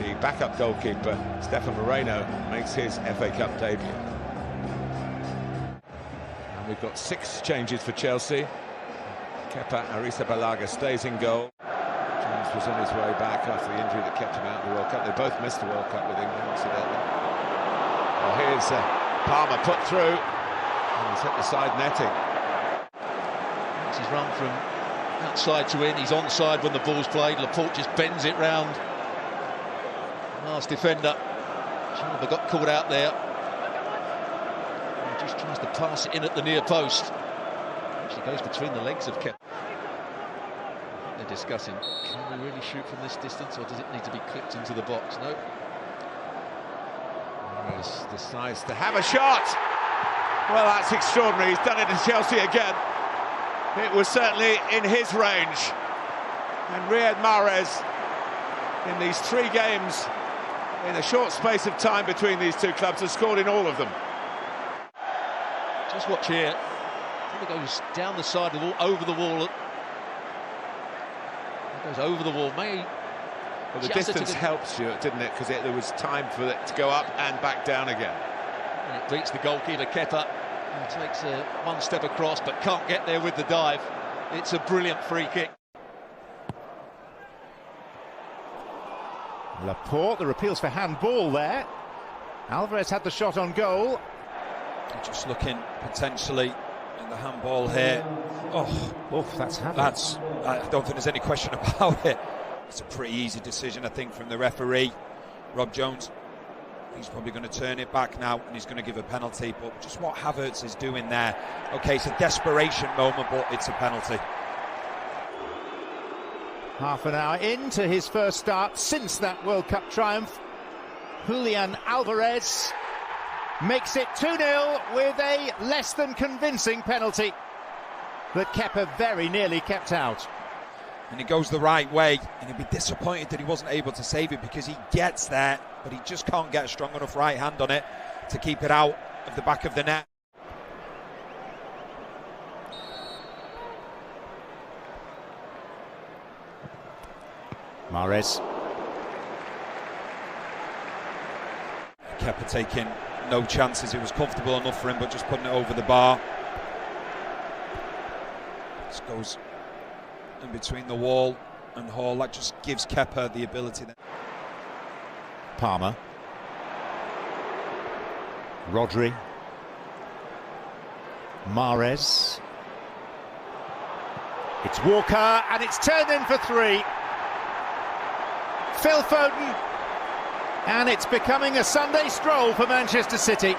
The backup goalkeeper, Stefan Moreno, makes his FA Cup debut. And we've got 6 changes for Chelsea. Kepa Arrizabalaga stays in goal. James was on his way back after the injury that kept him out of the World Cup. They both missed the World Cup with England, incidentally. Well, here's Palmer put through, and he's hit the side netting. He's run from outside to in, he's onside when the ball's played. Laporte just bends it round. Last defender, Chalobah got caught out there. He just tries to pass it in at the near post. Actually goes between the legs of Kepa. They're discussing, can we really shoot from this distance, or does it need to be clipped into the box? No. Morris decides to have a shot. Well, that's extraordinary. He's done it to Chelsea again. It was certainly in his range. And Riyad Mahrez, in these 3 games, in a short space of time between these 2 clubs, has scored in all of them. Just watch here. It goes down the side of the wall, over the wall. It goes over the wall. Well, the distance helps you, didn't it? Because there was time for it to go up and back down again. And it beats the goalkeeper, Kepa. He takes one step across, but can't get there with the dive. It's a brilliant free kick. Laporte, the appeals for handball there. Alvarez had the shot on goal. Just looking potentially at the handball here. Oh, that's happened. I don't think there's any question about it. It's a pretty easy decision, I think, from the referee, Rob Jones. He's probably going to turn it back now, and he's going to give a penalty. But just what Havertz is doing there, okay, it's a desperation moment, but it's a penalty. Half an hour into his first start since that World Cup triumph, Julian Alvarez makes it 2-0 with a less than convincing penalty that Kepa very nearly kept out. And he goes the right way, and he'd be disappointed that he wasn't able to save it, because he gets there, but he just can't get a strong enough right hand on it to keep it out of the back of the net. Mahrez. Kepa taking no chances. It was comfortable enough for him, but just putting it over the bar. This goes in between the wall and Hall. That just gives Kepa the ability. Palmer. Rodri. Mahrez. It's Walker, and it's turned in for 3. Phil Foden. And it's becoming a Sunday stroll for Manchester City.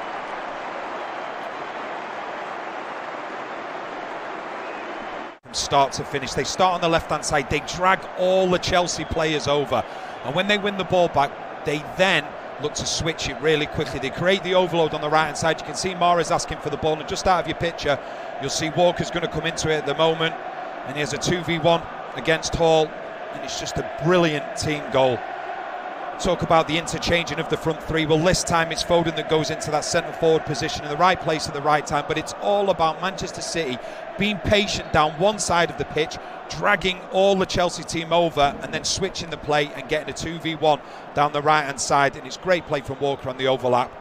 From start to finish, they start on the left-hand side, they drag all the Chelsea players over, and when they win the ball back, they then look to switch it really quickly. They create the overload on the right-hand side. You can see Mahrez asking for the ball, and just out of your picture, you'll see Walker's going to come into it at the moment, and he has a 2v1 against Hall, and it's just a brilliant team goal. Talk about the interchanging of the front 3. Well, this time it's Foden that goes into that centre-forward position in the right place at the right time, but it's all about Manchester City being patient down one side of the pitch, dragging all the Chelsea team over, and then switching the play and getting a 2v1 down the right-hand side. And it's great play from Walker on the overlap,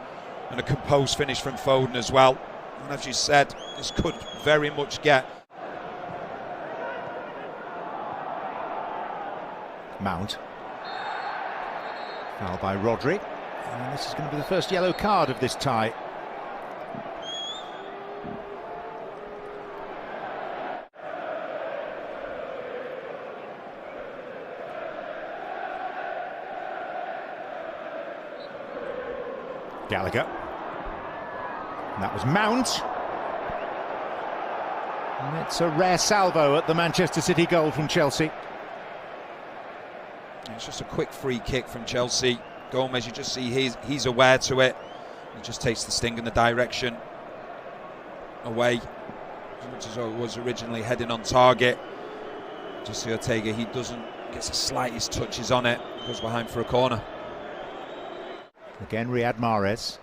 and a composed finish from Foden as well. And as you said, this could very much get... Mount. Foul by Rodri, and this is going to be the first yellow card of this tie. Gallagher. And that was Mount. And it's a rare salvo at the Manchester City goal from Chelsea. It's just a quick free kick from Chelsea. Gomez, you just see he's aware to it. He just takes the sting in the direction away, as though it was originally heading on target. Just see Ortega, he doesn't get the slightest touches on it, goes behind for a corner. Again, Riyad Mahrez.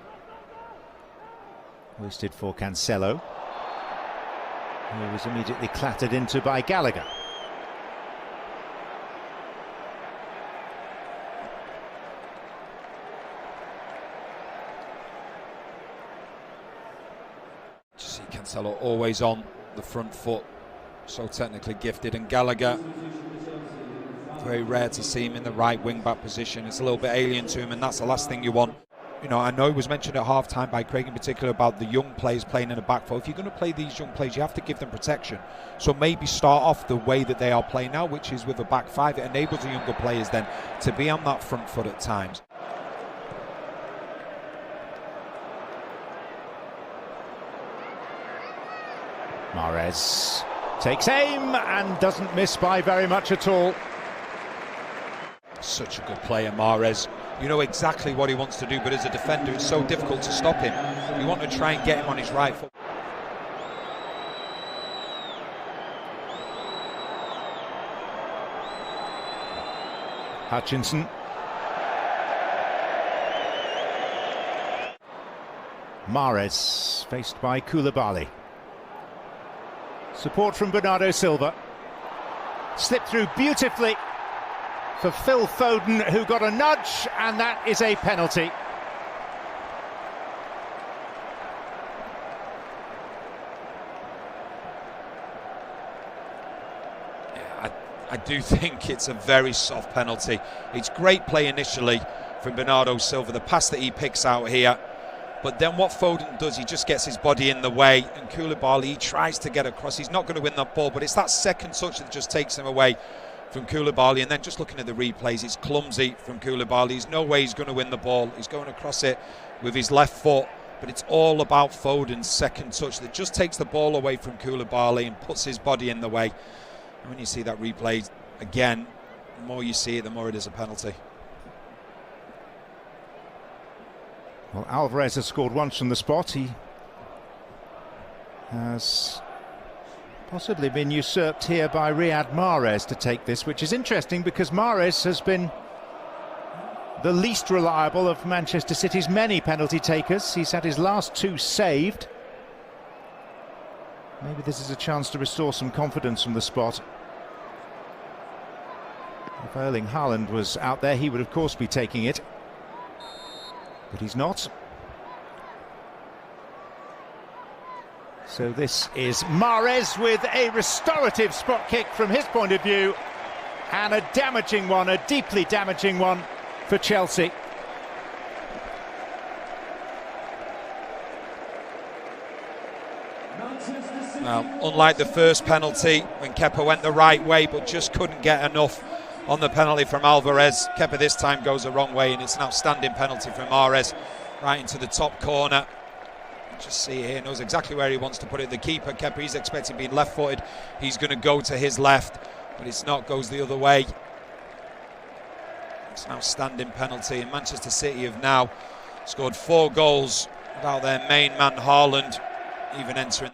Hoisted for Cancelo, who was immediately clattered into by Gallagher. Cancelo always on the front foot, so technically gifted, and Gallagher, very rare to see him in the right wing back position. It's a little bit alien to him, and that's the last thing you want. You know, I know it was mentioned at half-time by Craig in particular about the young players playing in the back four. If you're going to play these young players, you have to give them protection. So maybe start off the way that they are playing now, which is with a back five. It enables the younger players then to be on that front foot at times. Mahrez takes aim and doesn't miss by very much at all. Such a good player, Mahrez. You know exactly what he wants to do, but as a defender, it's so difficult to stop him. You want to try and get him on his right foot. Hutchinson. Mahrez faced by Koulibaly. Support from Bernardo Silva. Slipped through beautifully for Phil Foden, who got a nudge, and that is a penalty. I do think it's a very soft penalty. It's great play initially from Bernardo Silva, the pass that he picks out here. But then what Foden does, he just gets his body in the way, and Koulibaly, he tries to get across. He's not going to win that ball, but it's that second touch that just takes him away from Koulibaly. And then just looking at the replays, it's clumsy from Koulibaly. There's no way he's going to win the ball. He's going across it with his left foot, but it's all about Foden's second touch that just takes the ball away from Koulibaly and puts his body in the way. And when you see that replay again, the more you see it, the more it is a penalty. Well, Alvarez has scored once from the spot. He has possibly been usurped here by Riyad Mahrez to take this, which is interesting because Mahrez has been the least reliable of Manchester City's many penalty takers. He's had his last two saved. Maybe this is a chance to restore some confidence from the spot. If Erling Haaland was out there, he would of course be taking it. But he's not. So this is Mahrez with a restorative spot kick from his point of view, and a damaging one, a deeply damaging one for Chelsea. Now, unlike the first penalty when Kepa went the right way but just couldn't get enough on the penalty from Alvarez, Kepa this time goes the wrong way, and it's an outstanding penalty from Mahrez right into the top corner. Just see here, knows exactly where he wants to put it. The keeper, Kepa, he's expecting being left-footed. He's going to go to his left, but it's not, goes the other way. It's an outstanding penalty, and Manchester City have now scored 4 goals without their main man Haaland even entering.